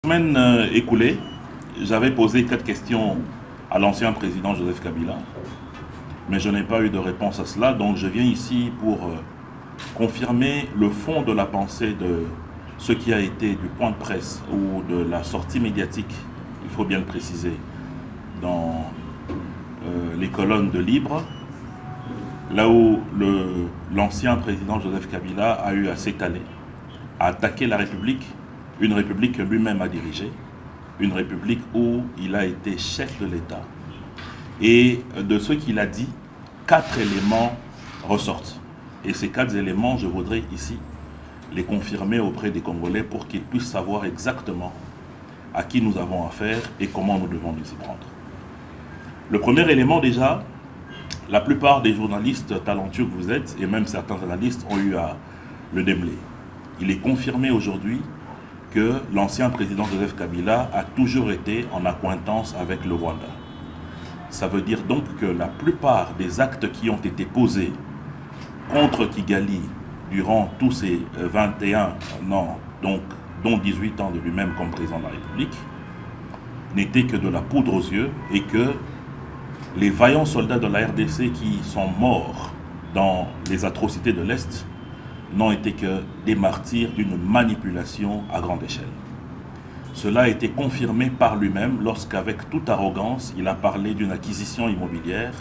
Semaine écoulée, j'avais posé 4 questions à l'ancien président Joseph Kabila, mais je n'ai pas eu de réponse à cela, donc je viens ici pour confirmer le fond de la pensée de ce qui a été du point de presse ou de la sortie médiatique, il faut bien le préciser, dans les colonnes de Libre, là où l'ancien président Joseph Kabila a eu à s'étaler, à attaquer la République, une République que lui-même a dirigée, une République où il a été chef de l'État. Et de ce qu'il a dit, 4 éléments ressortent. Et ces 4 éléments, je voudrais ici les confirmer auprès des Congolais pour qu'ils puissent savoir exactement à qui nous avons affaire et comment nous devons nous y prendre. Le premier élément déjà, la plupart des journalistes talentueux que vous êtes, et même certains analystes, ont eu à le démêler. Il est confirmé aujourd'hui que l'ancien président Joseph Kabila a toujours été en accointance avec le Rwanda. Ça veut dire donc que la plupart des actes qui ont été posés contre Kigali durant tous ces 21 ans, donc, dont 18 ans de lui-même comme président de la République, n'étaient que de la poudre aux yeux et que les vaillants soldats de la RDC qui sont morts dans les atrocités de l'Est n'ont été que des martyrs d'une manipulation à grande échelle. Cela a été confirmé par lui-même lorsqu'avec toute arrogance, il a parlé d'une acquisition immobilière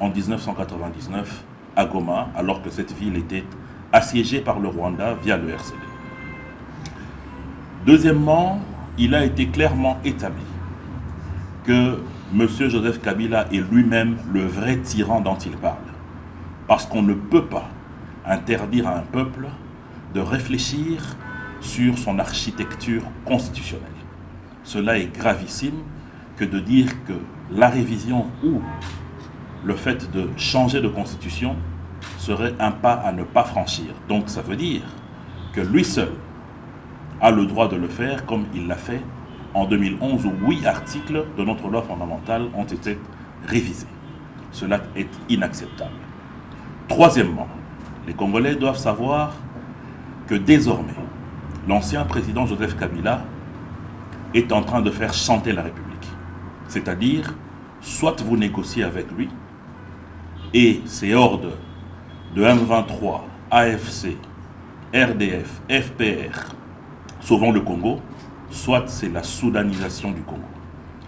en 1999 à Goma, alors que cette ville était assiégée par le Rwanda via le RCD. Deuxièmement, il a été clairement établi que M. Joseph Kabila est lui-même le vrai tyran dont il parle. Parce qu'on ne peut pas interdire à un peuple de réfléchir sur son architecture constitutionnelle. Cela est gravissime que de dire que la révision ou le fait de changer de constitution serait un pas à ne pas franchir. Donc ça veut dire que lui seul a le droit de le faire comme il l'a fait en 2011 où 8 articles de notre loi fondamentale ont été révisés. Cela est inacceptable. Troisièmement, les Congolais doivent savoir que désormais, l'ancien président Joseph Kabila est en train de faire chanter la République. C'est-à-dire, soit vous négociez avec lui, et ses hordes de M23, AFC, RDF, FPR sauvant le Congo, soit c'est la soudanisation du Congo.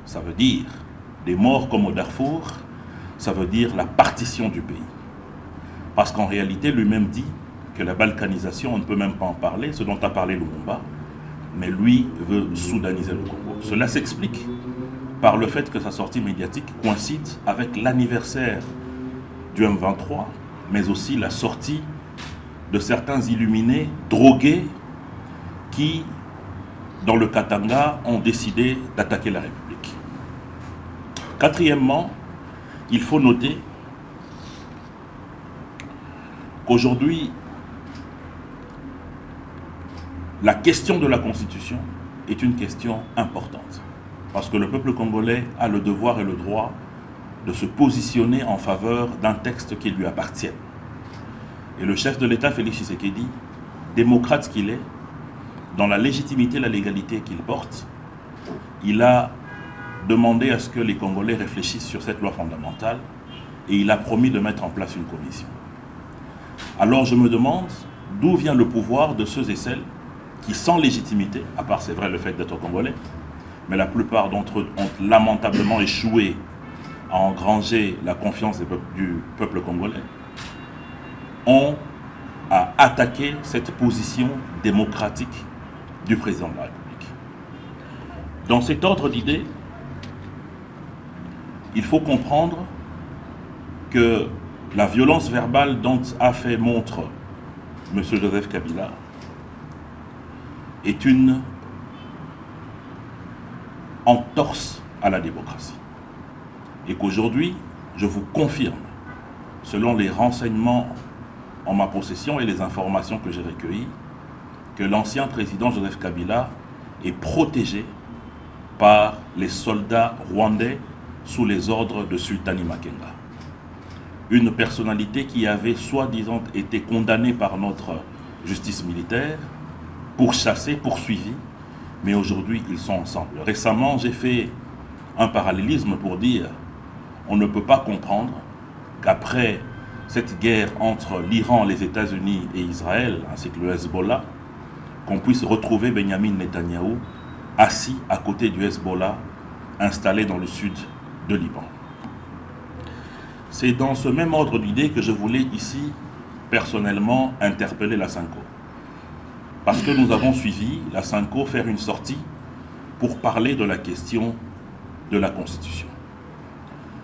Ça veut dire des morts comme au Darfour, ça veut dire la partition du pays. Parce qu'en réalité, lui-même dit que la balkanisation, on ne peut même pas en parler, ce dont a parlé Lumumba, mais lui veut soudaniser le Congo. Cela s'explique par le fait que sa sortie médiatique coïncide avec l'anniversaire du M23, mais aussi la sortie de certains illuminés drogués qui, dans le Katanga, ont décidé d'attaquer la République. Quatrièmement, il faut noter qu'aujourd'hui, la question de la Constitution est une question importante. Parce que le peuple congolais a le devoir et le droit de se positionner en faveur d'un texte qui lui appartient. Et le chef de l'État, Félix Tshisekedi, démocrate qu'il est, dans la légitimité et la légalité qu'il porte, il a demandé à ce que les Congolais réfléchissent sur cette loi fondamentale et il a promis de mettre en place une commission. Alors je me demande d'où vient le pouvoir de ceux et celles qui, sans légitimité, à part c'est vrai le fait d'être Congolais, mais la plupart d'entre eux ont lamentablement échoué à engranger la confiance du peuple congolais, ont à attaquer cette position démocratique du président de la République. Dans cet ordre d'idées, il faut comprendre que la violence verbale dont a fait montre M. Joseph Kabila est une entorse à la démocratie. Et qu'aujourd'hui, je vous confirme, selon les renseignements en ma possession et les informations que j'ai recueillies, que l'ancien président Joseph Kabila est protégé par les soldats rwandais sous les ordres de Sultani Makenga. Une personnalité qui avait soi-disant été condamnée par notre justice militaire, pourchassée, poursuivie, mais aujourd'hui ils sont ensemble. Récemment, j'ai fait un parallélisme pour dire on ne peut pas comprendre qu'après cette guerre entre l'Iran, les États-Unis et Israël, ainsi que le Hezbollah, qu'on puisse retrouver Benjamin Netanyahou assis à côté du Hezbollah, installé dans le sud de Liban. C'est dans ce même ordre d'idée que je voulais ici, personnellement, interpeller la SYNCO. Parce que nous avons suivi la SYNCO faire une sortie pour parler de la question de la Constitution.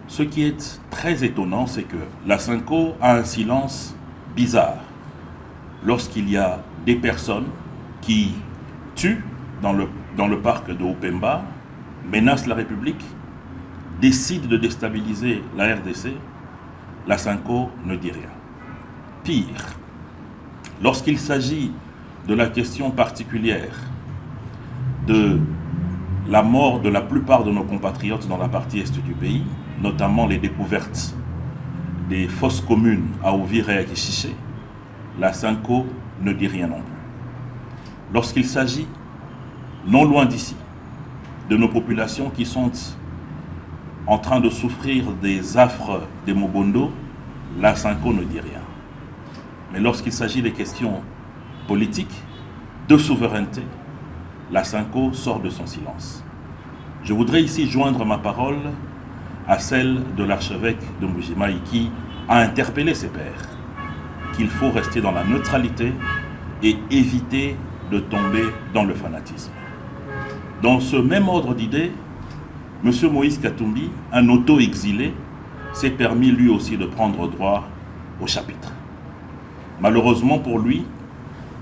Ce qui est très étonnant, c'est que la SYNCO a un silence bizarre lorsqu'il y a des personnes qui tuent dans le parc de Opemba, menacent la République, décident de déstabiliser la RDC, la SYNCO ne dit rien. Pire, lorsqu'il s'agit de la question particulière de la mort de la plupart de nos compatriotes dans la partie est du pays, notamment les découvertes des fosses communes à Uvira et à Kichiché, la SYNCO ne dit rien non plus. Lorsqu'il s'agit, non loin d'ici, de nos populations qui sont en train de souffrir des affres des Mobondo, la SYNCO ne dit rien. Mais lorsqu'il s'agit des questions politiques, de souveraineté, la SYNCO sort de son silence. Je voudrais ici joindre ma parole à celle de l'archevêque de Mbujimayi qui a interpellé ses pairs qu'il faut rester dans la neutralité et éviter de tomber dans le fanatisme. Dans ce même ordre d'idées, M. Moïse Katumbi, un auto-exilé, s'est permis lui aussi de prendre droit au chapitre. Malheureusement pour lui,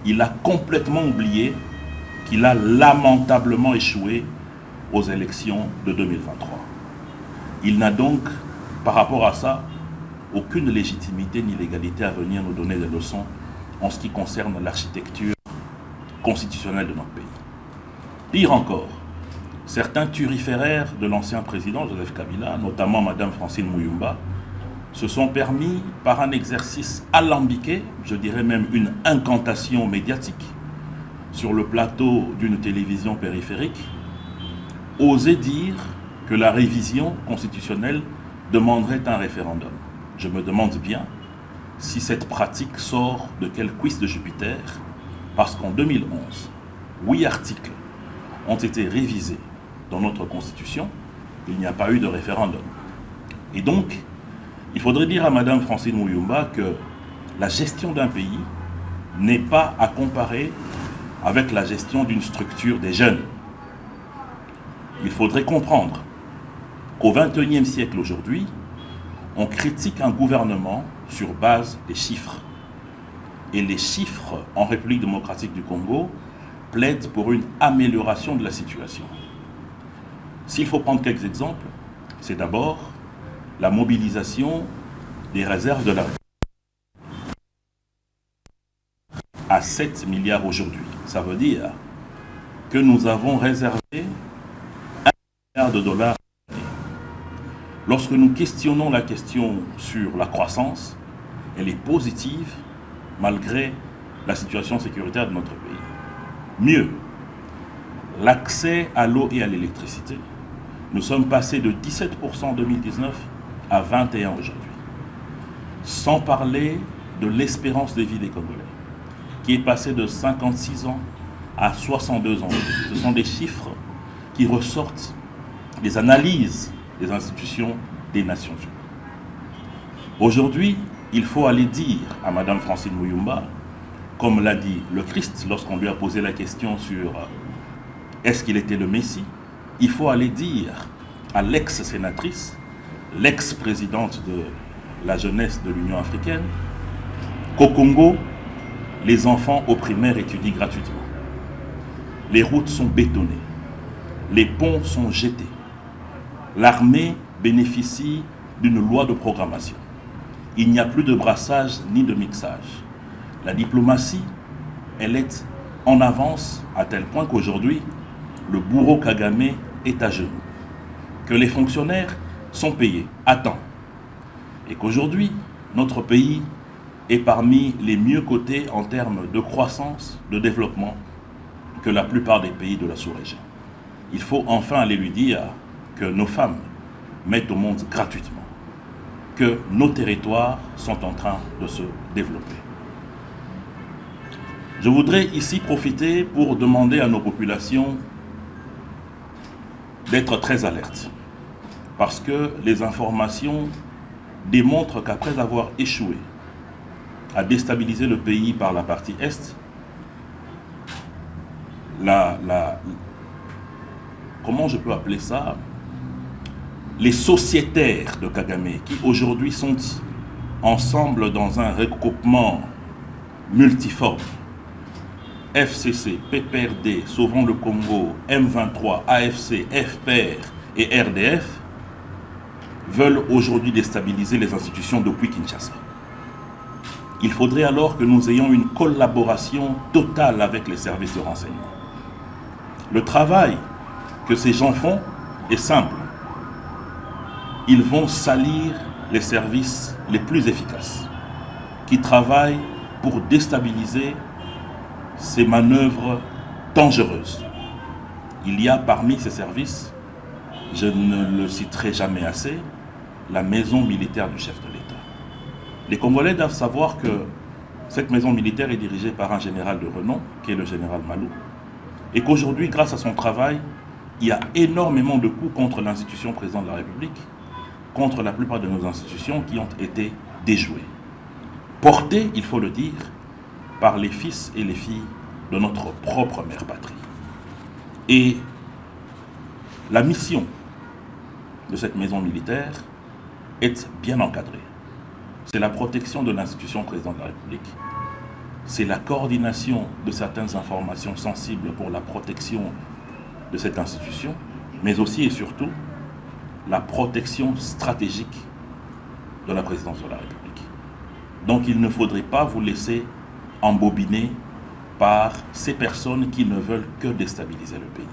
il a complètement oublié qu'il a lamentablement échoué aux élections de 2023. Il n'a donc, par rapport à ça, aucune légitimité ni légalité à venir nous donner des leçons en ce qui concerne l'architecture constitutionnelle de notre pays. Pire encore, certains turiféraires de l'ancien président Joseph Kabila, notamment Mme Francine Muyumba, se sont permis, par un exercice alambiqué, je dirais même une incantation médiatique, sur le plateau d'une télévision périphérique, oser dire que la révision constitutionnelle demanderait un référendum. Je me demande bien si cette pratique sort de quel quiz de Jupiter, parce qu'en 2011, 8 articles ont été révisés dans notre Constitution, il n'y a pas eu de référendum. Et donc, il faudrait dire à Mme Francine Muyumba que la gestion d'un pays n'est pas à comparer avec la gestion d'une structure des jeunes. Il faudrait comprendre qu'au XXIe siècle aujourd'hui, on critique un gouvernement sur base des chiffres. Et les chiffres en République démocratique du Congo plaident pour une amélioration de la situation. S'il faut prendre quelques exemples, c'est d'abord la mobilisation des réserves de la République à 7 milliards aujourd'hui. Ça veut dire que nous avons réservé 1 milliard de dollars. Lorsque nous questionnons la question sur la croissance, elle est positive malgré la situation sécuritaire de notre pays. Mieux, l'accès à l'eau et à l'électricité, nous sommes passés de 17% en 2019 à 21% aujourd'hui. Sans parler de l'espérance de vie des Congolais, qui est passée de 56 ans à 62 ans. Ce sont des chiffres qui ressortent des analyses des institutions des Nations Unies. Aujourd'hui, il faut aller dire à Mme Francine Muyumba, comme l'a dit le Christ lorsqu'on lui a posé la question sur est-ce qu'il était le Messie, il faut aller dire à l'ex-sénatrice, l'ex-présidente de la jeunesse de l'Union africaine, qu'au Congo, les enfants au primaire étudient gratuitement. Les routes sont bétonnées, les ponts sont jetés. L'armée bénéficie d'une loi de programmation. Il n'y a plus de brassage ni de mixage. La diplomatie, elle est en avance à tel point qu'aujourd'hui, le bourreau Kagame est à genoux. Que les fonctionnaires sont payés à temps. Et qu'aujourd'hui, notre pays est parmi les mieux cotés en termes de croissance, de développement, que la plupart des pays de la sous-région. Il faut enfin aller lui dire que nos femmes mettent au monde gratuitement, que nos territoires sont en train de se développer. Je voudrais ici profiter pour demander à nos populations d'être très alertes, parce que les informations démontrent qu'après avoir échoué à déstabiliser le pays par la partie Est, comment je peux appeler ça, les sociétaires de Kagame, qui aujourd'hui sont ensemble dans un regroupement multiforme, FCC, PPRD, Sauvons le Congo, M23, AFC, FPR et RDF, veulent aujourd'hui déstabiliser les institutions depuis Kinshasa. Il faudrait alors que nous ayons une collaboration totale avec les services de renseignement. Le travail que ces gens font est simple. Ils vont salir les services les plus efficaces, qui travaillent pour déstabiliser ces manœuvres dangereuses. Il y a parmi ces services, je ne le citerai jamais assez, la maison militaire du chef de l'État. Les Congolais doivent savoir que cette maison militaire est dirigée par un général de renom, qui est le général Malou, et qu'aujourd'hui, grâce à son travail, il y a énormément de coups contre l'institution président de la République, contre la plupart de nos institutions qui ont été déjouées. Portées, il faut le dire, par les fils et les filles de notre propre mère patrie. Et la mission de cette maison militaire est bien encadrée. C'est la protection de l'institution président de la République. C'est la coordination de certaines informations sensibles pour la protection de cette institution, mais aussi et surtout la protection stratégique de la présidence de la République. Donc il ne faudrait pas vous laisser embobiner par ces personnes qui ne veulent que déstabiliser le pays.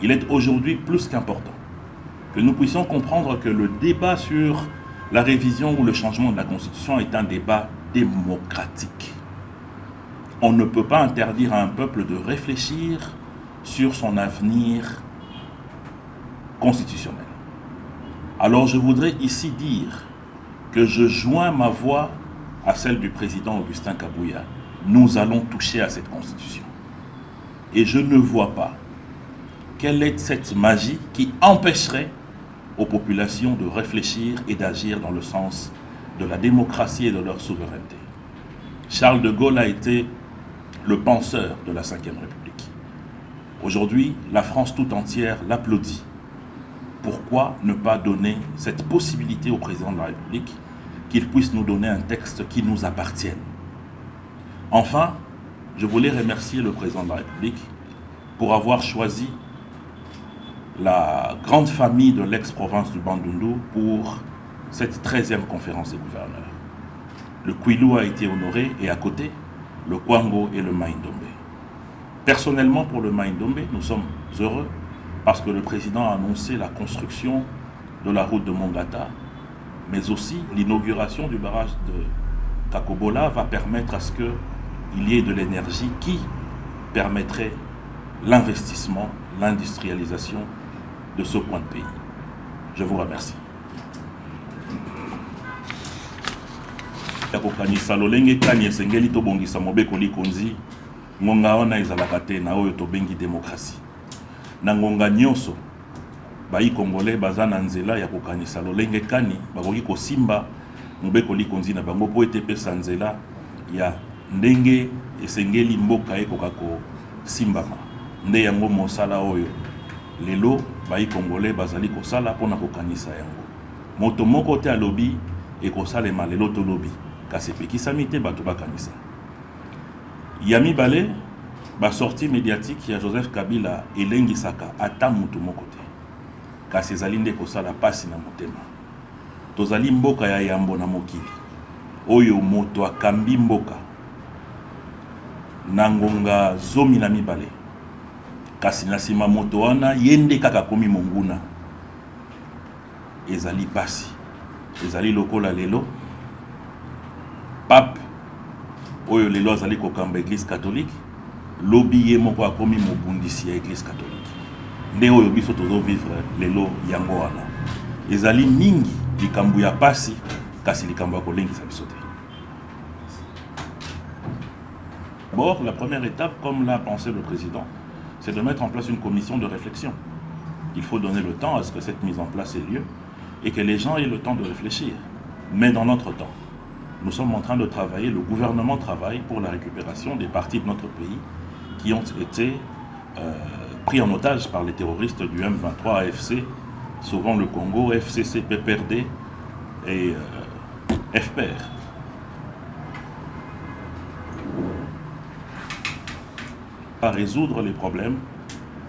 Il est aujourd'hui plus qu'important que nous puissions comprendre que le débat sur la révision ou le changement de la Constitution est un débat démocratique. On ne peut pas interdire à un peuple de réfléchir sur son avenir constitutionnel. Alors je voudrais ici dire que je joins ma voix à celle du président Augustin Kabouya. Nous allons toucher à cette constitution. Et je ne vois pas quelle est cette magie qui empêcherait aux populations de réfléchir et d'agir dans le sens de la démocratie et de leur souveraineté. Charles de Gaulle a été le penseur de la Ve République. Aujourd'hui, la France tout entière l'applaudit. Pourquoi ne pas donner cette possibilité au président de la République qu'il puisse nous donner un texte qui nous appartienne? Enfin, je voulais remercier le président de la République pour avoir choisi la grande famille de l'ex-province du Bandundu pour cette 13e conférence des gouverneurs. Le Kwilu a été honoré et à côté, le Kwango et le Maïndombe. Personnellement, pour le Maïndombe, nous sommes heureux parce que le président a annoncé la construction de la route de Mongata, mais aussi l'inauguration du barrage de Kakobola va permettre à ce qu'il y ait de l'énergie qui permettrait l'investissement, l'industrialisation de ce point de pays. Je vous remercie. Yakokanisa lolenge kani esengeli tobongisa mobeko likonzi ngonga wana ezalaka te na oyo tobengi démocratie. Na ngonga nyonso bayi congolais baza na nzela ya kokanisa lolenge kani bakoki kosimba mobeko likonzi na bango po ete pesa nzela ya ndenge esengeli mboka ekoka kosimbama. Nde yango mosala oyo lelo bayi congolais bazali kosala pona kokanisa yango. Moto moko te alobi ekosalema lelo to lobi kasi epekisami te bato bakanisa. Ya mibale basortie médiatique ya Joseph Kabila elengisaka ata mutu moko te kasi ezali nde kosala pasi na motema. Tozali mboka ya yambo na mokili oyo moto akambi mboka na ngonga 12 kasi na sima moto wana yende kaka komi monguna. Ezali pasi, ezali lokola lelo pape oyo lelo azali kokamba église catholique lobby et mon akomi mobundisi à l'église catholique. Nde oyo biso tozo vivre lelo yango wana. Ezali mingi likambo ya pasi kasi likambo ya kolengisa biso te. D'abord, la première étape, comme l'a pensé le président, c'est de mettre en place une commission de réflexion. Il faut donner le temps à ce que cette mise en place ait lieu et que les gens aient le temps de réfléchir. Mais dans notre temps, nous sommes en train de travailler, le gouvernement travaille pour la récupération des parties de notre pays qui ont été pris en otage par les terroristes du M23 AFC, souvent le Congo, FCC, PPRD et FPR. À résoudre les problèmes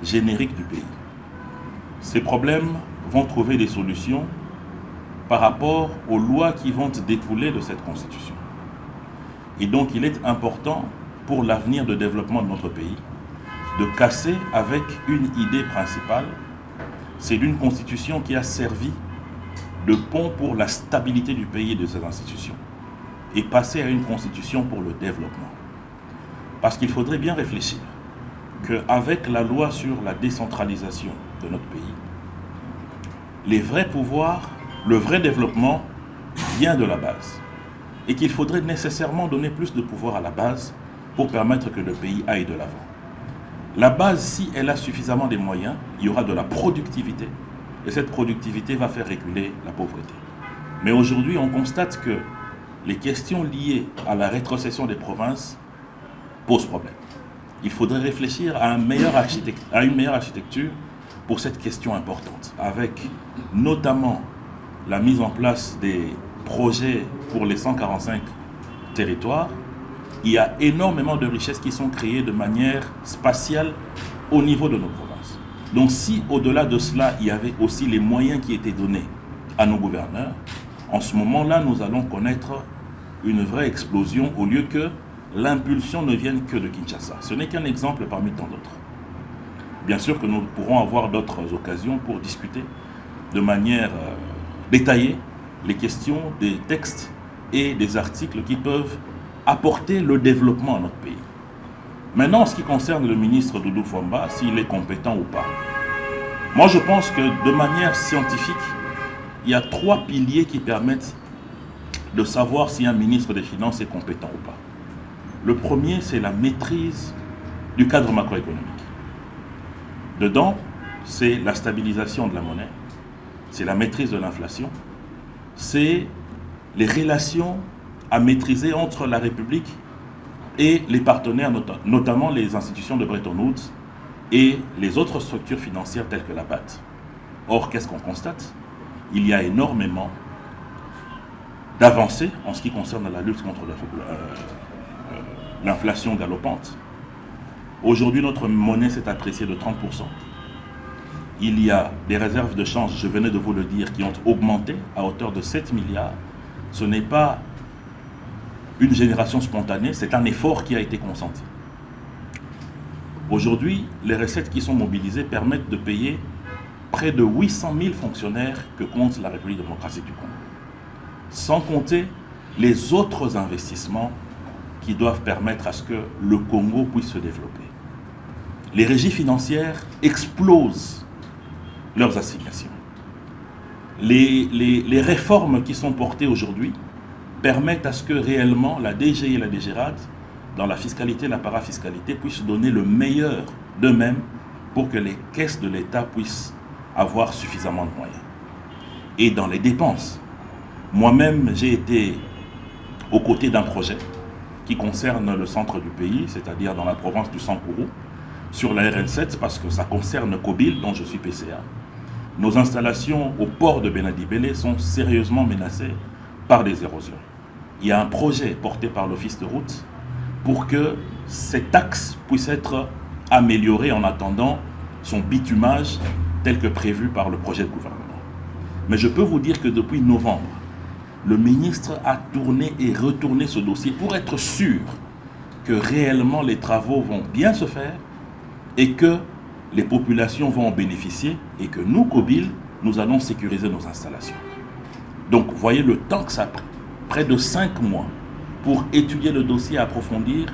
génériques du pays. Ces problèmes vont trouver des solutions par rapport aux lois qui vont découler de cette constitution. Et donc il est important pour l'avenir de développement de notre pays de casser avec une idée principale, c'est d'une constitution qui a servi de pont pour la stabilité du pays et de ses institutions, et passer à une constitution pour le développement. Parce qu'il faudrait bien réfléchir qu'avec la loi sur la décentralisation de notre pays, les vrais pouvoirs, le vrai développement vient de la base. Et qu'il faudrait nécessairement donner plus de pouvoir à la base pour permettre que le pays aille de l'avant. La base, si elle a suffisamment des moyens, il y aura de la productivité. Et cette productivité va faire reculer la pauvreté. Mais aujourd'hui, on constate que les questions liées à la rétrocession des provinces posent problème. Il faudrait réfléchir à une meilleure architecture pour cette question importante, avec notamment la mise en place des projets pour les 145 territoires. Il y a énormément de richesses qui sont créées de manière spatiale au niveau de nos provinces. Donc si au-delà de cela, il y avait aussi les moyens qui étaient donnés à nos gouverneurs, en ce moment-là, nous allons connaître une vraie explosion au lieu que l'impulsion ne vienne que de Kinshasa. Ce n'est qu'un exemple parmi tant d'autres. Bien sûr que nous pourrons avoir d'autres occasions pour discuter de manière détaillée les questions des textes et des articles qui peuvent apporter le développement à notre pays. Maintenant, en ce qui concerne le ministre Doudou Fwamba, s'il est compétent ou pas, moi je pense que de manière scientifique, il y a 3 piliers qui permettent de savoir si un ministre des Finances est compétent ou pas. Le premier, c'est la maîtrise du cadre macroéconomique. Dedans, c'est la stabilisation de la monnaie, c'est la maîtrise de l'inflation, c'est les relations à maîtriser entre la République et les partenaires, notamment les institutions de Bretton Woods et les autres structures financières telles que la BAT. Or, qu'est-ce qu'on constate? Il y a énormément d'avancées en ce qui concerne la lutte contre l'inflation galopante. Aujourd'hui, notre monnaie s'est appréciée de 30%. Il y a des réserves de change, je venais de vous le dire, qui ont augmenté à hauteur de 7 milliards. Ce n'est pas une génération spontanée, c'est un effort qui a été consenti. Aujourd'hui, les recettes qui sont mobilisées permettent de payer près de 800 000 fonctionnaires que compte la République démocratique du Congo. Sans compter les autres investissements qui doivent permettre à ce que le Congo puisse se développer. Les régies financières explosent leurs assignations. Les réformes qui sont portées aujourd'hui permettent à ce que réellement la DG et la DGRAD, dans la fiscalité et la parafiscalité, puissent donner le meilleur d'eux-mêmes pour que les caisses de l'État puissent avoir suffisamment de moyens. Et dans les dépenses, moi-même j'ai été aux côtés d'un projet qui concerne le centre du pays, c'est-à-dire dans la province du Sankourou, sur la RN7, parce que ça concerne Kobil, dont je suis PCA. Nos installations au port de Benadi-Bélé sont sérieusement menacées par des érosions. Il y a un projet porté par l'Office de route pour que cet axe puisse être amélioré en attendant son bitumage tel que prévu par le projet de gouvernement. Mais je peux vous dire que depuis novembre, le ministre a tourné et retourné ce dossier pour être sûr que réellement les travaux vont bien se faire et que les populations vont en bénéficier et que nous, Kobil, nous allons sécuriser nos installations. Donc, voyez le temps que ça a pris. Près de 5 mois pour étudier le dossier, approfondir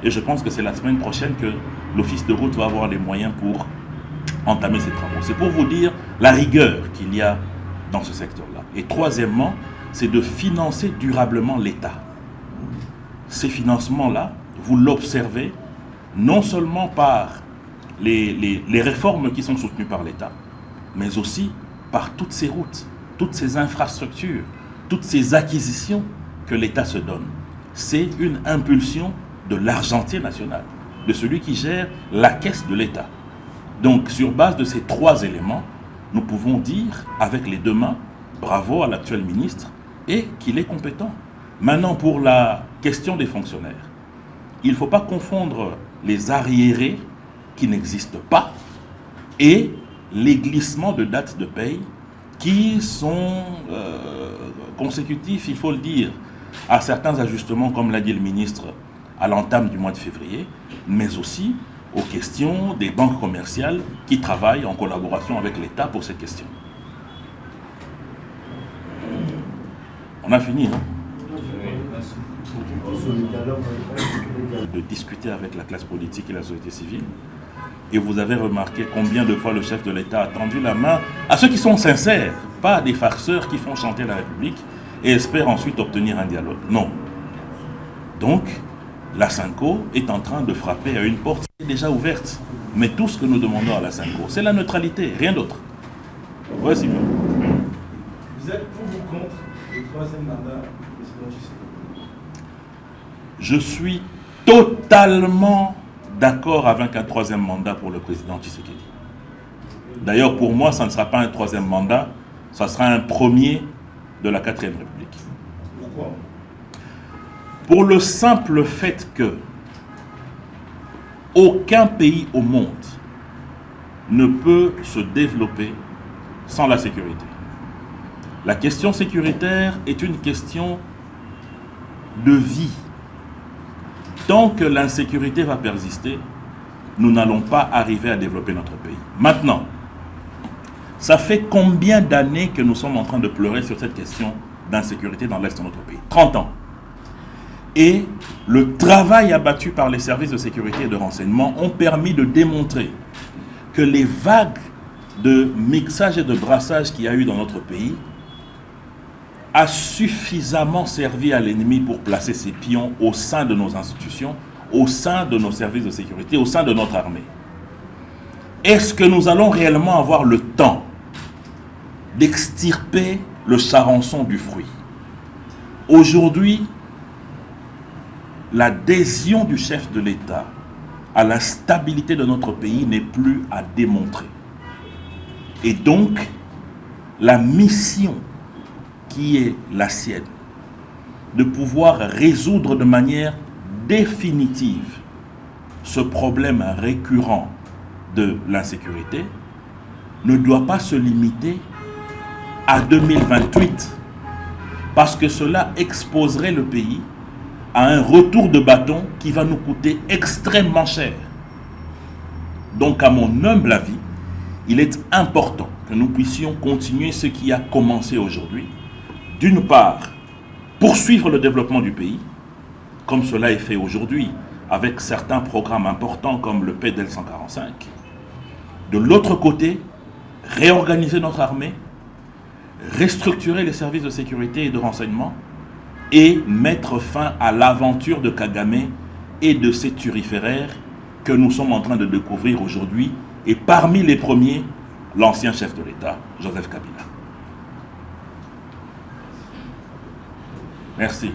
Et je pense que c'est la semaine prochaine que l'Office de route va avoir les moyens pour entamer ces travaux. C'est pour vous dire la rigueur qu'il y a dans ce secteur-là. Et troisièmement, c'est de financer durablement l'État. Ces financements-là, vous l'observez non seulement par les réformes qui sont soutenues par l'État, mais aussi par toutes ces routes, toutes ces infrastructures, toutes ces acquisitions que l'État se donne. C'est une impulsion de l'argentier national, de celui qui gère la caisse de l'État. Donc, sur base de ces trois éléments, nous pouvons dire avec les deux mains, bravo à l'actuel ministre, et qu'il est compétent. Maintenant, pour la question des fonctionnaires, il ne faut pas confondre les arriérés qui n'existent pas et les glissements de dates de paye qui sont consécutifs, il faut le dire, à certains ajustements, comme l'a dit le ministre, à l'entame du mois de février, mais aussi aux questions des banques commerciales qui travaillent en collaboration avec l'État pour cette question. On a fini, hein? De discuter avec la classe politique et la société civile. Et vous avez remarqué combien de fois le chef de l'État a tendu la main à ceux qui sont sincères, pas à des farceurs qui font chanter la République et espèrent ensuite obtenir un dialogue. Non. Donc, la SYNCO est en train de frapper à une porte qui est déjà ouverte. Mais tout ce que nous demandons à la SYNCO, c'est la neutralité, rien d'autre. Voici. Vous êtes pour ou contre le troisième mandat du président Tshisekedi? Je suis totalement d'accord avec un troisième mandat pour le président Tshisekedi. D'ailleurs, pour moi, ça ne sera pas un troisième mandat, ça sera un premier de la 4e République. Pourquoi? Pour le simple fait que aucun pays au monde ne peut se développer sans la sécurité. La question sécuritaire est une question de vie. Tant que l'insécurité va persister, nous n'allons pas arriver à développer notre pays. Maintenant, ça fait combien d'années que nous sommes en train de pleurer sur cette question d'insécurité dans l'Est de notre pays? 30 ans. Et le travail abattu par les services de sécurité et de renseignement ont permis de démontrer que les vagues de mixage et de brassage qu'il y a eu dans notre pays a suffisamment servi à l'ennemi pour placer ses pions au sein de nos institutions, au sein de nos services de sécurité, au sein de notre armée. Est-ce que nous allons réellement avoir le temps d'extirper le charançon du fruit? Aujourd'hui, l'adhésion du chef de l'État à la stabilité de notre pays n'est plus à démontrer. Et donc, la mission qui est la sienne, de pouvoir résoudre de manière définitive ce problème récurrent de l'insécurité, ne doit pas se limiter à 2028, parce que cela exposerait le pays à un retour de bâton qui va nous coûter extrêmement cher. Donc, à mon humble avis, il est important que nous puissions continuer ce qui a commencé aujourd'hui. D'une part, poursuivre le développement du pays, comme cela est fait aujourd'hui, avec certains programmes importants comme le PEDEL 145. De l'autre côté, réorganiser notre armée, restructurer les services de sécurité et de renseignement, et mettre fin à l'aventure de Kagame et de ses turiféraires que nous sommes en train de découvrir aujourd'hui, et parmi les premiers, l'ancien chef de l'État, Joseph Kabila. Merci.